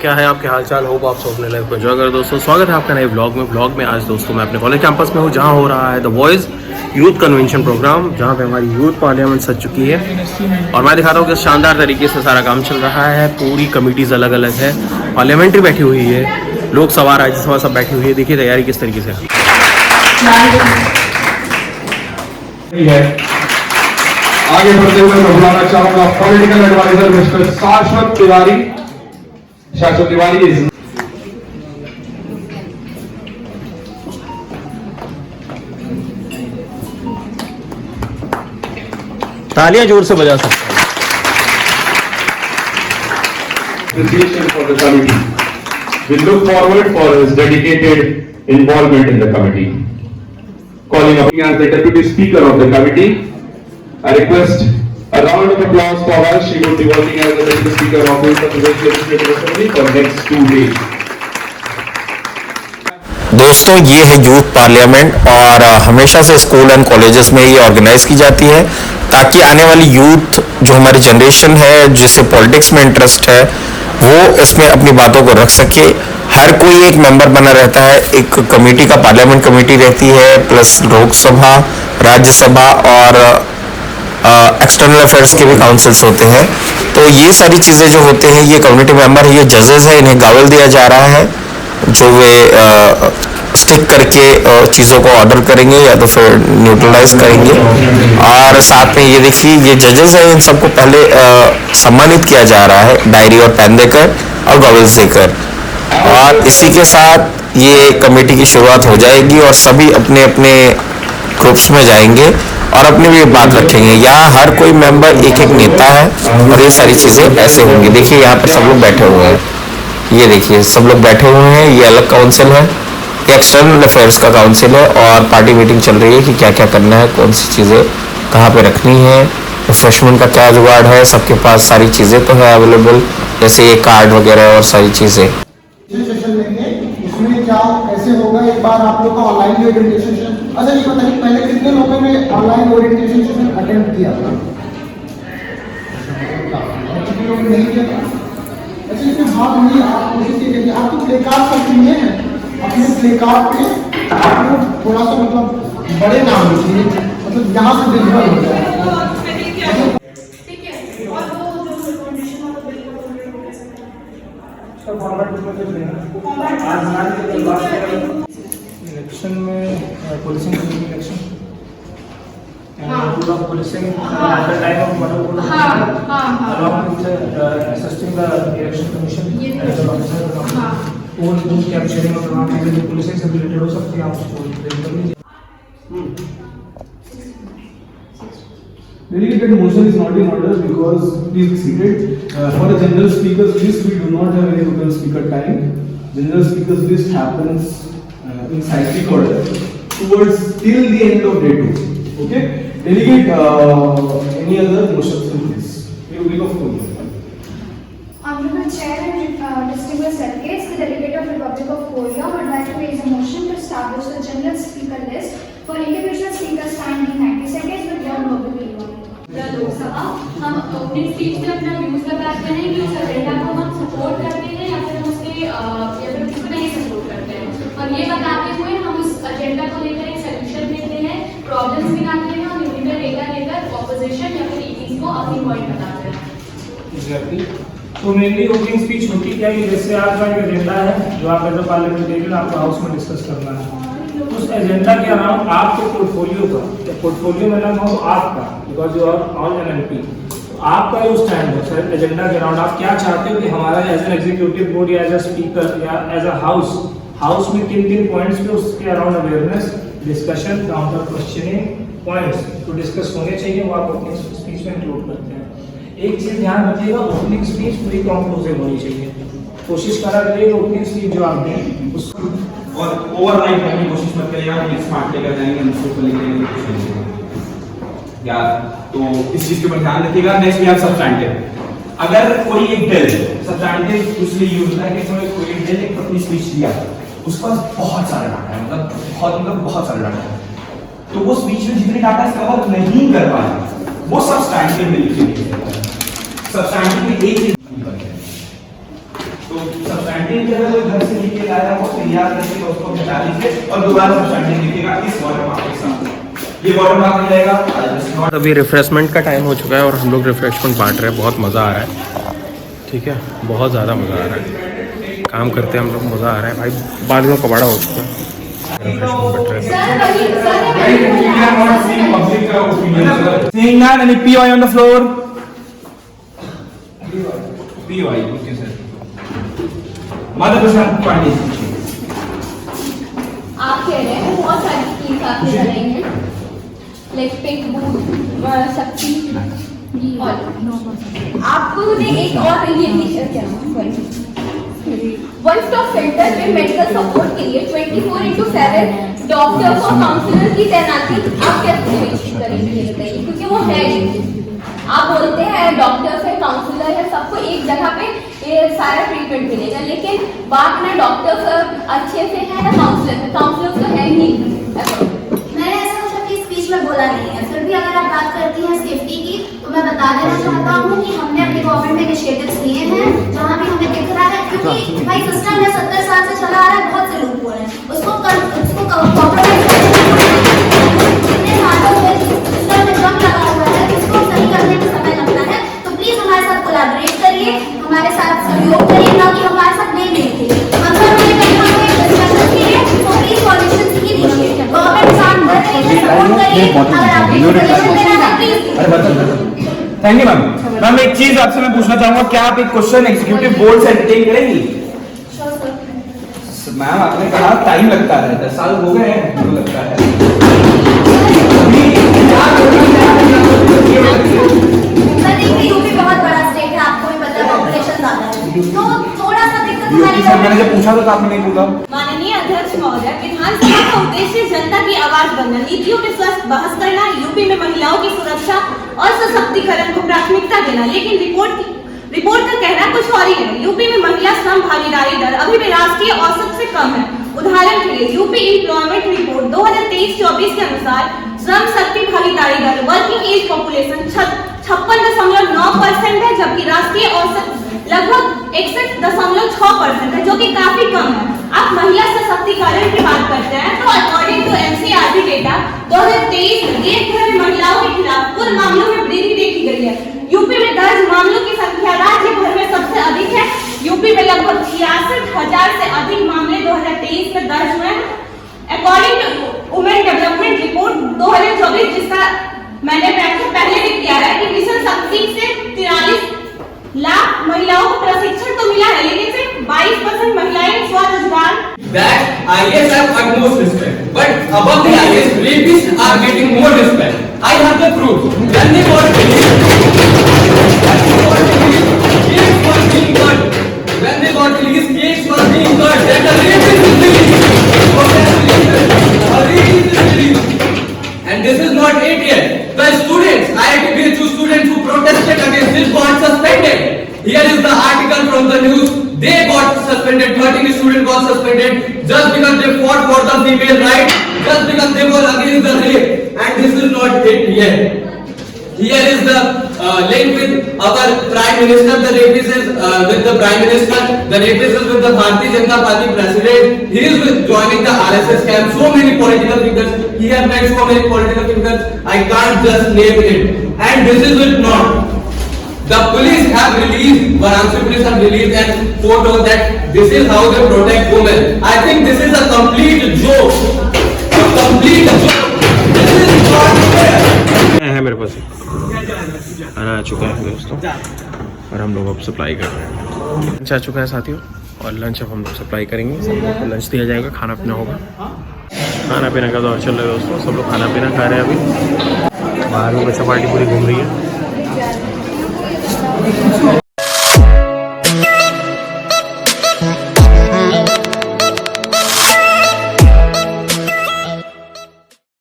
क्या है आपके हालचाल, होप आप सब अपने लाइफ को एंजॉय करें। दोस्तों स्वागत है आपका नए ब्लॉग में। आज दोस्तों मैं अपने कॉलेज कैंपस में हूँ, जहाँ हो रहा है the voice youth convention programme, जहाँ पे हमारी यूथ पार्लियामेंट सज चुकी है। और मैं दिखा रहा हूँ कि शानदार तरीके से सारा काम चल रहा है। पूरी कमिटीज़ अलग अलग है, पार्लियामेंट्री बैठी हुई है, लोकसभा राज्यसभा सब बैठी हुई है। देखिए तैयारी किस तरीके से है। आगे बढ़ते हुए मैं बुलाना चाहूंगा पॉलिटिकल एडवाइजर मिस्टर शाश्वत तिवारी। शाश्वत तिवारी इज तालियां जोर से बजा सकते हैं। for the committee. We look forward for his dedicated involvement in the committee. Calling up as the Deputy Speaker of the committee, I request a round of applause for her. She will be working as the Deputy Speaker of the Uttar Pradesh Legislative Assembly for next 2 days. दोस्तों ये है youth parliament और हमेशा से school and colleges में ये organise की जाती है ताकि आने वाली यूथ जो हमारी जनरेशन है जिसे पॉलिटिक्स में इंटरेस्ट है वो इसमें अपनी बातों को रख सके। हर कोई एक मेंबर बना रहता है, एक कमेटी का पार्लियामेंट कमेटी रहती है, प्लस लोकसभा, राज्यसभा और एक्सटर्नल अफेयर्स के भी काउंसिल्स होते हैं। तो ये सारी चीज़ें जो होते हैं, ये कम्युनिटी मेंबर है, ये जजेस है, इन्हें गावल दिया जा रहा है जो वे स्टिक करके चीज़ों को ऑर्डर करेंगे या तो फिर न्यूट्रलाइज करेंगे। और साथ में ये देखिए ये जजेस हैं, इन सबको पहले सम्मानित किया जा रहा है डायरी और पेन देकर और गॉगल्स देकर। और इसी के साथ ये कमेटी की शुरुआत हो जाएगी और सभी अपने अपने ग्रुप्स में जाएंगे और अपनी भी बात रखेंगे। यहाँ हर कोई मेंबर एक एक नेता है और ये सारी चीज़ें ऐसे होंगी। देखिए यहाँ पर सब लोग बैठे हुए हैं, ये देखिए सब लोग बैठे हुए हैं। ये अलग काउंसिल है, एक्सटर्नल अफेयर्स का काउंसिल है और पार्टी मीटिंग चल रही है कि क्या क्या करना है, कौन सी चीज़ें कहाँ पे रखनी है, रिफ्रेशमेंट का क्या जुगाड़ है। सबके पास सारी चीज़ें तो है अवेलेबल, जैसे ये कार्ड वगैरह और सारी चीज़ें। सेशन लेंगे, उसमें क्या कैसे होगा, एक बार आप लोग का ऑनलाइन ओरिएंटेशन सेशन। अच्छा ये बताइए पहले कितने लोगों ने ऑनलाइन ओरिएंटेशन सेशन अटेंड किया था? कितने लोग नहीं किया था? अच्छा इसमें भाग नहीं, आप कोशिश कीजिए। आप तो प्ले कार्ड सब लिए हैं, अपने प्ले कार्ड पे आप लोग थोड़ा सा मतलब बड़े नाम लिखिए, मतलब यहाँ से विजिबल हो जाए। इलेक्शन में policing election policing time of model along with assisting the election commission as an officer और बूथ कैप्चरिंग और तमाम चीजें जो पुलिसिंग से रिलेटेड हो सकती हैं आप उसको देख लीजिए। Delegated motion is not in order because please be seated. For a general speakers list, we do not have any local speaker time. General speakers list happens in cyclic order towards till the end of day 2. Okay. Delegate any other motions please. You will go for Honorable Chair and distinguished delegates, the delegate of Republic of Korea would like to raise a motion to establish the general speaker list for individual speakers time being 90 seconds with one verbal remark. Lok Sabha हम अपनी speech में अपना views लगाते हैं कि उस agenda को हम सपोर्ट करते हैं या फिर हम उसके या फिर उसको नहीं सपोर्ट करते हैं। और ये बताते हुए हम उस एजेंडा को लेकर एक सोल्यूशन देते हैं, प्रॉब्लम्स निकालते हैं और यूनिट लेकर ऑपोजिशन या फिर ईपीज को अपनी पॉइंट बताते हैं। एग्जैक्टली। तो मेनली ओपनिंग स्पीच होती क्या कि जैसे आपका एक एजेंडा है जो आप एज अ पार्लियामेंटेरियन आपको हाउस में डिस्कस करना है, उस एजेंडा के अराउंड आपके पोर्टफोलियो का, पोर्टफोलियो में ना हो आपका, because you are all an MP, आपका जो स्टैंड है सर एजेंडा के अराउंड आप क्या चाहते हो कि हमारा एज एन एग्जीक्यूटिव बोर्ड या एज अ स्पीकर या एज अ हाउस में किन पॉइंट्स पे उसके around awareness, discussion, counter questioning points तो डिस्कस होने चाहिए, वो आप अपनी स्पीच में इंक्लूड करते हैं। एक चीज़ ध्यान रखिएगा, ओपनिंग स्पीच पूरी कंक्लूसिव होनी चाहिए। कोशिश करा करिएगा ओपनिंग स्पीच जो आप दें उसको और ओवरराइड करने की कोशिश मत करिए, आप स्मार्ट लेकर जाएंगे उसको लेकर यार। तो इस चीज के ऊपर ध्यान रखिएगा। नेक्स्ट भी आप सब्सटैंटिव, अगर कोई एक बिल सब्सटैंटिव इसलिए यूज होता है कि कोई एक बिल एक अपनी स्पीच दिया, उसके पास बहुत सारा डाटा है, मतलब बहुत सारा डाटा है, तो वो स्पीच में जितने डाटा कवर नहीं कर पाए वो सब्सटैंटिव में लिखे गए। सब्सटैंटिव में एक तो भी अगर कोई घर से लेके आया हो तो याद रखिएगा, उसको हटा लीजिए और दोबारा सबस्टैंडिंग लिखिएगा इस वाटर मार्क के साथ। ये वाटर मार्क मिल जाएगा। अभी रिफ्रेशमेंट का टाइम हो चुका है और हम लोग रिफ्रेशमेंट बांट रहे हैं। बहुत मज़ा आ रहा है, ठीक है, बहुत ज़्यादा मज़ा आ रहा है। काम करते हैं हम लोग, मज़ा आ रहा है भाई। बाल में कबाड़ा हो चुका है। Seeing none, any POI on the floor? POI, okay sir. Mother Prashant Pandey. आप कह रहे हैं बहुत सारी स्कीम्स आपने चलाई हैं, लाइक पिंक बूथ, शक्ति, और आपने एक और वन स्टॉप सेंटर में मेडिकल सपोर्ट के लिए 24/7 डॉक्टर्स और काउंसलर की तैनाती आप कैसे सुनिश्चित करेंगे ये बताइए, क्योंकि वो है आप बोलते हैं डॉक्टर्स है, काउंसलर है, सबको एक जगह पे ये सारा ट्रीटमेंट मिलेगा, लेकिन बात ना डॉक्टर्स अच्छे से है ना काउंसलर तो है ही। मैंने ऐसा कुछ अपनी स्पीच में बोला नहीं है। फिर भी अगर आप बात करती हैं सेफ्टी की तो मैं बता देना चाहता हूँ कि हमने अपनी गवर्नमेंट में इनिशिएटिव्स लिए हैं जहाँ भी हमें दिख रहा है, क्योंकि भाई सिस्टम है 70 साल से चला आ रहा है, बहुत से लोग बोल रहे हैं उसको कॉम्प्रोमाइज इतने सालों से सिस्टम में जंग लगा हुआ है, इसको सही करने में समय लगता है। तो प्लीज हमारे साथ कोलैबोरेट करिए, हमारे साथ सहयोग करिए, ना कि हमारे साथ नहीं देखिए। अगर हमें कहीं ना कहीं डिस्कशन के लिए तो प्लीज सॉल्यूशंस ही दीजिए। गवर्नमेंट काम कर रही है, सपोर्ट करिए। अगर आपको सॉल्यूशन देना है please. Thank you ma'am. Ma'am एक चीज आपसे मैं पूछना चाहूंगा, क्या आप एक क्वेश्चन एग्जीक्यूटिव बोर्ड से एंटरटेन करेंगी? मैम आपने कहा टाइम लगता है, 10 साल हो गए हैं, मुझे लगता है यूपी बहुत बड़ा स्टेट है, आपको भी पता है, पॉपुलेशन ज्यादा है, तो थोड़ा सा दिक्कत हमारी सर मैंने जब पूछा तो आपने नहीं पूछा। माननीय अध्यक्ष महोदय, विधानसभा का उद्देश्य जनता की आवाज बनना, नीतियों के स्वस्थ बहस करना, यूपी में महिलाओं की सुरक्षा और सशक्तिकरण को प्राथमिकता देना, लेकिन रिपोर्ट का कहना कुछ और ही है। यूपी में महिला श्रम भागीदारी दर अभी भी राष्ट्रीय औसत से कम है। उदाहरण के लिए यूपी एम्प्लॉयमेंट रिपोर्ट 2023-24 के अनुसार श्रम शक्ति भागीदारी दर वर्किंग एज पॉपुलेशन 56.9% है, जबकि राष्ट्रीय औसत लगभग 61.6% है, जो कि काफी कम है। आप महिला सशक्तिकरण की बात करते हैं तो अकॉर्डिंग टू एनसीईआरटी डेटा 2023 में देश भर में महिलाओं के खिलाफ कुल मामलों में वृद्धि देखी गई है। यूपी में दर्ज मामलों की संख्या राज्य भर में सबसे अधिक है। यूपी में लगभग 66,000 से अधिक मामले 2023 में दर्ज हुए हैं। According to women development report 2024, जिसका मैंने पहले भी किया है कि मिशन शक्ति से 43 लाख महिलाओं को प्रशिक्षण तो मिला है, लेकिन सिर्फ 22% महिलाएं स्वरोजगार। That IAS have utmost respect, but above the IAS, rapists are getting more respect. I have the proof. When they got released, case was being cut. When they got released, case was being cut. That a rapist is released. A rapist is released. And this is not it yet. The students, IIT BHU students who protested against this got suspended. Here is the article from the news. They got suspended. 13 students got suspended just because they fought for the female right, just because they were against the rape. And this is not it yet. Here is the link with our Prime Minister. The rapist is with the Prime Minister. The rapist is with the Bharatiya Janata Party President. He is with joining the RSS camp. So many political figures. He has met so many political figures. I can't just name it. And this is it not. The police have released, Varanasi police have released a photo that this is how they protect women. I think this is a complete joke. A complete joke. This is not fair. है मेरे पास खाना आ चुका है दोस्तों और हम लोग अब सप्लाई कर रहे हैं। लंच आ चुका है साथियों और लंच अब हम लोग सप्लाई करेंगे। सब लोग को लंच दिया जाएगा, खाना पीना होगा। खाना पीना का दौर चल रहा है दोस्तों, सब लोग खाना पीना खा रहे हैं। अभी बाहर में बच्चा पार्टी पूरी घूम रही है।